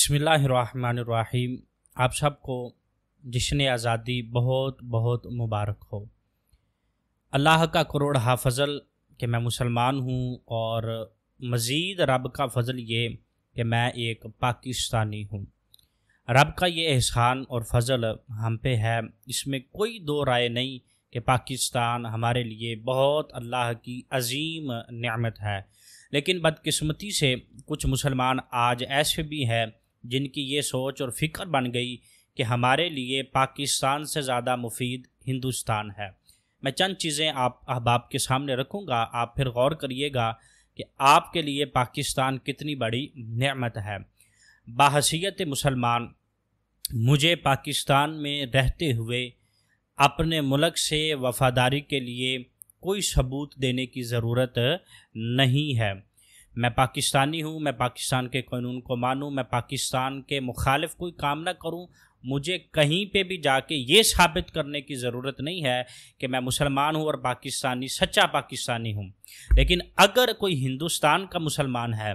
बिस्मिल्लाहिर्रहमानिर्रहीम। आप सबको जश्न आज़ादी बहुत बहुत मुबारक हो। अल्लाह का करोड़ फज़ल कि मैं मुसलमान हूँ और मज़ीद रब का फ़ज़ल ये कि मैं एक पाकिस्तानी हूँ। रब का ये एहसान और फ़ज़ल हम पे है, इसमें कोई दो राय नहीं कि पाकिस्तान हमारे लिए बहुत अल्लाह की अज़ीम नेमत है। लेकिन बदकिस्मती से कुछ मुसलमान आज ऐसे भी हैं जिनकी ये सोच और फ़िक्र बन गई कि हमारे लिए पाकिस्तान से ज़्यादा मुफीद हिंदुस्तान है। मैं चंद चीज़ें आप अहबाब के सामने रखूँगा, आप फिर गौर करिएगा कि आपके लिए पाकिस्तान कितनी बड़ी नेमत है। बाहसियत मुसलमान मुझे पाकिस्तान में रहते हुए अपने मुल्क से वफ़ादारी के लिए कोई सबूत देने की ज़रूरत नहीं है। मैं पाकिस्तानी हूँ, मैं पाकिस्तान के कानून को मानूँ, मैं पाकिस्तान के मुखालिफ कोई काम ना करूँ। मुझे कहीं पे भी जाके ये साबित करने की ज़रूरत नहीं है कि मैं मुसलमान हूँ और पाकिस्तानी सच्चा पाकिस्तानी हूँ। लेकिन अगर कोई हिंदुस्तान का मुसलमान है,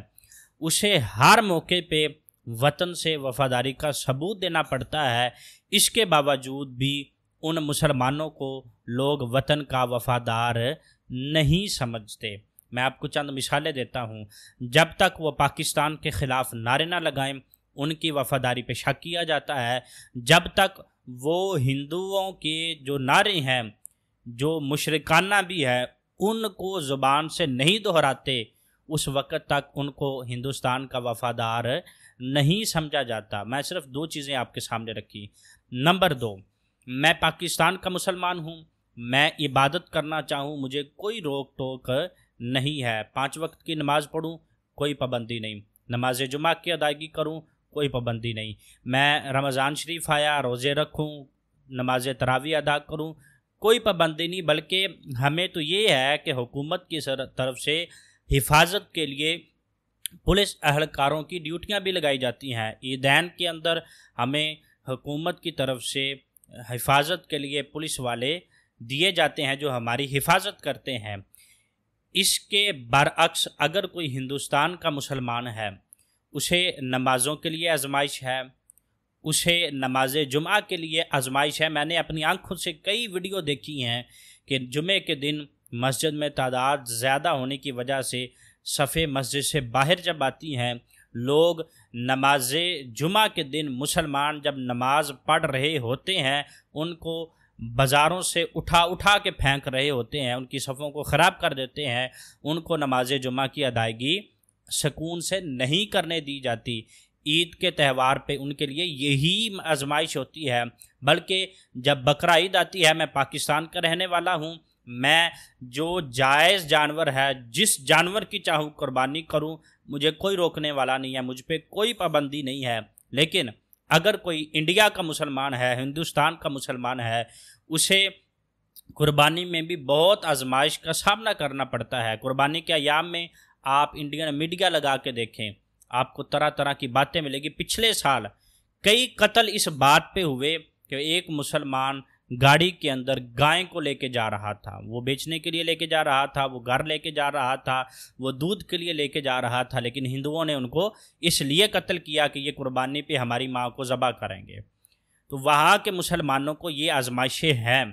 उसे हर मौके पे वतन से वफ़ादारी का सबूत देना पड़ता है। इसके बावजूद भी उन मुसलमानों को लोग वतन का वफ़ादार नहीं समझते। मैं आपको चंद मिसालें देता हूँ। जब तक वो पाकिस्तान के ख़िलाफ़ नारे ना लगाएं, उनकी वफ़ादारी पे शक किया जाता है। जब तक वो हिंदुओं के जो नारे हैं, जो मुशरिकाना भी है, उनको ज़ुबान से नहीं दोहराते, उस वक़्त तक उनको हिंदुस्तान का वफ़ादार नहीं समझा जाता। मैं सिर्फ दो चीज़ें आपके सामने रखी। नंबर 2, मैं पाकिस्तान का मुसलमान हूँ, मैं इबादत करना चाहूँ, मुझे कोई रोक टोक नहीं है। 5 वक्त की नमाज़ पढ़ूँ, कोई पाबंदी नहीं। नमाज जुमा की अदायगी करूँ, कोई पाबंदी नहीं। मैं रमज़ान शरीफ आया, रोज़े रखूँ, नमाज तरावी अदा करूँ, कोई पाबंदी नहीं। बल्कि हमें तो ये है कि हुकूमत की तरफ से हिफाजत के लिए पुलिस अहलकारों की ड्यूटियाँ भी लगाई जाती हैं। ईदैन के अंदर हमें हुकूमत की तरफ से हिफाजत के लिए पुलिस वाले दिए जाते हैं जो हमारी हिफाजत करते हैं। इसके बरअक्स अगर कोई हिंदुस्तान का मुसलमान है, उसे नमाज़ों के लिए आजमाइश है, उसे नमाज जुमा के लिए आजमाइश है। मैंने अपनी आंखों से कई वीडियो देखी हैं कि जुमे के दिन मस्जिद में तादाद ज़्यादा होने की वजह से सफ़े मस्जिद से बाहर जब आती हैं, लोग नमाज जुमा के दिन मुसलमान जब नमाज पढ़ रहे होते हैं, उनको बाज़ारों से उठा के फेंक रहे होते हैं, उनकी सफ़ों को ख़राब कर देते हैं। उनको नमाज जुमा की अदायगी सुकून से नहीं करने दी जाती। ईद के त्यौहार पे उनके लिए यही आजमाइश होती है। बल्कि जब बकरा ईद आती है, मैं पाकिस्तान का रहने वाला हूँ, मैं जो जायज़ जानवर है, जिस जानवर की चाहूँ कुर्बानी करूँ, मुझे कोई रोकने वाला नहीं है, मुझ पर कोई पाबंदी नहीं है। लेकिन अगर कोई इंडिया का मुसलमान है, हिंदुस्तान का मुसलमान है, उसे कुर्बानी में भी बहुत आजमाइश का सामना करना पड़ता है। कुर्बानी के अयाम में आप इंडियन मीडिया लगा के देखें, आपको तरह तरह की बातें मिलेगी। पिछले साल कई कत्ल इस बात पे हुए कि एक मुसलमान गाड़ी के अंदर गाय को लेके जा रहा था, वो बेचने के लिए लेके जा रहा था, वो घर लेके जा रहा था, वो दूध के लिए लेके जा रहा था, लेकिन हिंदुओं ने उनको इसलिए कत्ल किया कि ये कुर्बानी पे हमारी माँ को ज़बह करेंगे। तो वहाँ के मुसलमानों को ये आजमाइशें हैं।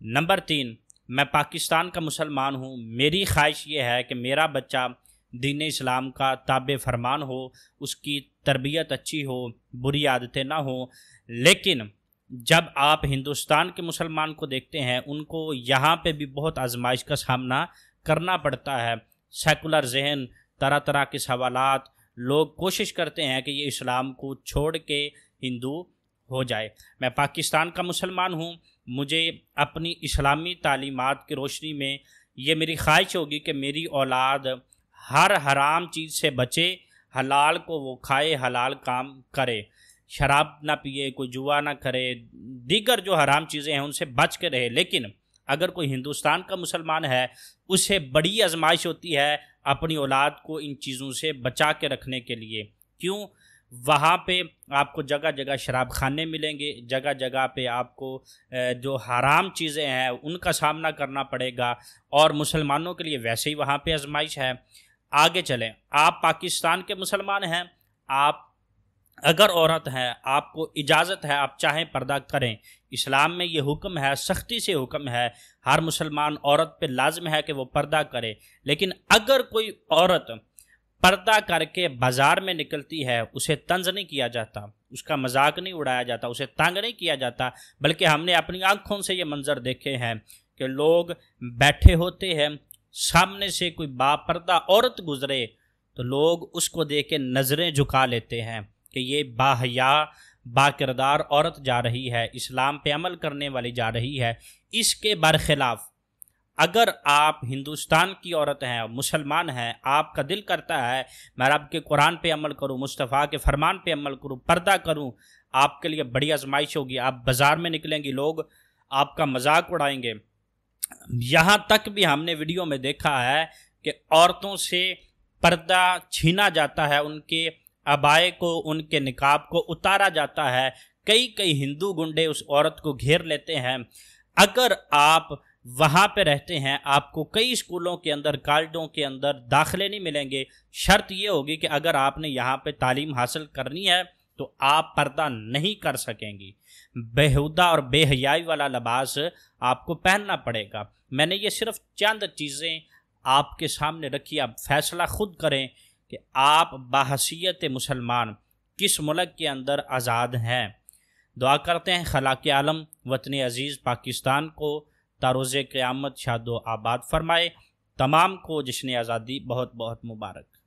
नंबर 3, मैं पाकिस्तान का मुसलमान हूँ, मेरी ख्वाहिश ये है कि मेरा बच्चा दीन इस्लाम का ताबे फरमान हो, उसकी तरबियत अच्छी हो, बुरी आदतें ना हो। लेकिन जब आप हिंदुस्तान के मुसलमान को देखते हैं, उनको यहाँ पे भी बहुत आजमाइश का सामना करना पड़ता है। सेकुलर जहन, तरह तरह के सवालात, लोग कोशिश करते हैं कि ये इस्लाम को छोड़ के हिंदू हो जाए। मैं पाकिस्तान का मुसलमान हूँ, मुझे अपनी इस्लामी तालीमात की रोशनी में ये मेरी ख्वाहिश होगी कि मेरी औलाद हर हराम चीज़ से बचे, हलाल को वो खाए, हलाल काम करे, शराब ना पिए, कोई जुआ ना करे, दीगर जो हराम चीज़ें हैं उनसे बच के रहे। लेकिन अगर कोई हिंदुस्तान का मुसलमान है, उसे बड़ी आजमाइश होती है अपनी औलाद को इन चीज़ों से बचा के रखने के लिए। क्यों? वहाँ पे आपको जगह जगह शराब खाने मिलेंगे, जगह जगह पे आपको जो हराम चीज़ें हैं उनका सामना करना पड़ेगा, और मुसलमानों के लिए वैसे ही वहाँ पे आजमाइश है। आगे चलें, आप पाकिस्तान के मुसलमान हैं, आप اگر عورت ہے آپ کو اجازت ہے، آپ چاہیں پردہ کریں، اسلام میں یہ حکم ہے، سختی سے حکم ہے، ہر مسلمان عورت پہ لازم ہے کہ وہ پردہ کرے۔ لیکن اگر کوئی عورت پردہ کر کے بازار میں نکلتی ہے، اسے طنز نہیں کیا جاتا، اس کا مذاق نہیں اڑایا جاتا، اسے تنگ نہیں کیا جاتا، بلکہ ہم نے اپنی آنکھوں سے یہ منظر دیکھے ہیں کہ لوگ بیٹھے ہوتے ہیں، سامنے سے کوئی باپردہ عورت گزرے تو لوگ اس کو دیکھ کے نظریں جھکا لیتے ہیں کہ یہ باحیا با کردار عورت جا رہی ہے، اسلام پہ عمل کرنے والی جا رہی ہے۔ اس کے برخلاف اگر آپ ہندوستان کی عورت ہیں، مسلمان ہیں، آپ کا دل کرتا ہے میں رب کے قرآن پہ عمل کروں، مصطفیٰ کے فرمان پہ عمل کروں، پردہ کروں، آپ کے لیے بڑی آزمائش ہوگی، آپ بازار میں نکلیں گی، لوگ آپ کا مذاق اڑائیں گے۔ یہاں تک بھی ہم نے ویڈیو میں دیکھا ہے کہ عورتوں سے پردہ چھینا جاتا ہے، ان کے عبائے کو، ان کے نقاب کو اتارا جاتا ہے، کئی ہندو گنڈے اس عورت کو گھیر لیتے ہیں۔ اگر آپ وہاں پہ رہتے ہیں، آپ کو کئی اسکولوں کے اندر، کالجوں کے اندر داخلے نہیں ملیں گے، شرط یہ ہوگی کہ اگر آپ نے یہاں پہ تعلیم حاصل کرنی ہے تو آپ پردہ نہیں کر سکیں گی، بیہودہ اور بے حیائی والا لباس آپ کو پہننا پڑے گا۔ میں نے یہ صرف چند چیزیں آپ کے سامنے رکھی، آپ فیصلہ خود کریں کہ آپ بحیثیت مسلمان کس ملک کے اندر آزاد ہیں۔ دعا کرتے ہیں خالق عالم وطن عزیز پاکستان کو تا روز قیامت شاد و آباد فرمائے۔ تمام کو جشن آزادی بہت بہت مبارک۔